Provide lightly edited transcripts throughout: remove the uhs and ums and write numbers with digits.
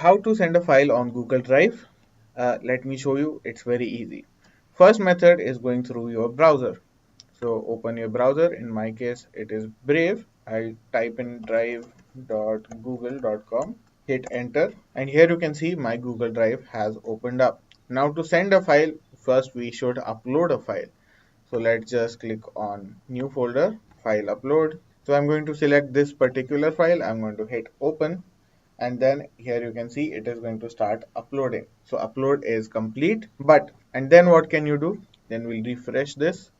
How to send a file on Google Drive? Let me show you. It's very easy. First method is going through your browser. So open your browser. In my case, it is Brave. I'll type in drive.google.com, hit enter, and here you can see my Google Drive has opened up. Now to send a file, first we should upload a file. So let's just click on new folder, file upload. So I'm going to select this particular file. I'm going to hit open, and then here you can see it is going to start uploading. So upload is complete, and then what can you do? Then we'll refresh this,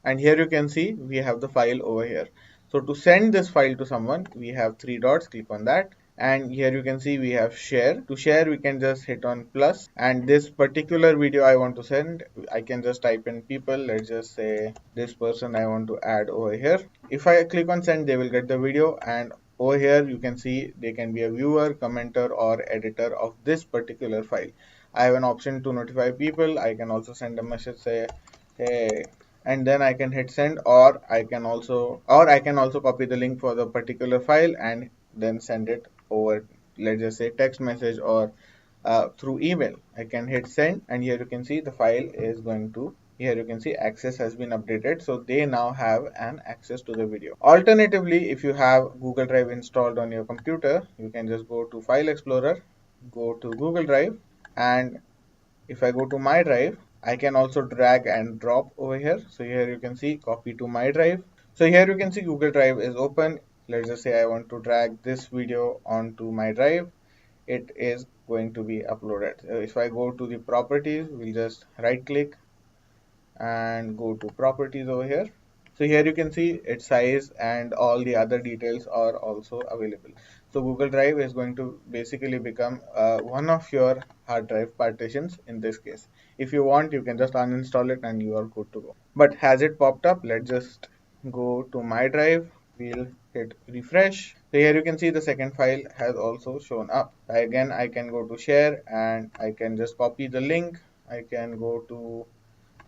and here you can see we have the file over here. So to send this file to someone, we have three dots, click on that, and here you can see we have share. To share, we can just hit on plus, and this particular video I want to send, I can just type in people. Let's just say this person I want to add over here. If I click on send, they will get the video, and over here you can see they can be a viewer, commenter, or editor of this particular file. I have an option to notify people. I can also send a message, say hey, and then I can hit send, or I can also copy the link for the particular file and then send it over, let's just say text message, or through email. I can hit send, and here you can see the file is going to, here you can see access has been updated, so they now have an access to the video. Alternatively, if you have Google Drive installed on your computer, you can just go to File Explorer, go to Google Drive, and if I go to my drive, I can also drag and drop over here. So here you can see copy to my drive. So here you can see Google Drive is open. Let's just say I want to drag this video onto my drive. It is going to be uploaded. So if I go to the properties, we'll just right click and go to properties over here. So here you can see its size and all the other details are also available. So Google Drive is going to basically become one of your hard drive partitions in this case. If you want, you can just uninstall it and you are good to go. But has it popped up? Let's just go to my drive. We'll hit refresh. So here you can see the second file has also shown up. Again, I can go to share and I can just copy the link. I can go to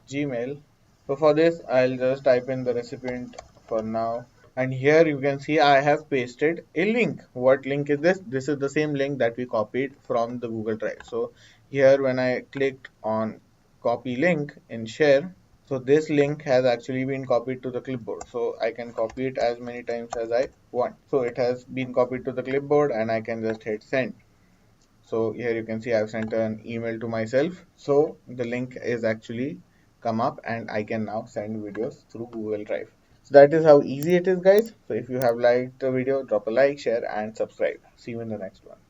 Gmail. So for this, I'll just type in the recipient for now. And here you can see I have pasted a link. What link is this? This is the same link that we copied from the Google Drive. So here when I clicked on copy link in share, so this link has actually been copied to the clipboard. So I can copy it as many times as I want. So it has been copied to the clipboard and I can just hit send. So here you can see I've sent an email to myself. So the link is actually come up and I can now send videos through Google Drive. So that is how easy it is, guys. So if you have liked the video, drop a like, share and subscribe. See you in the next one.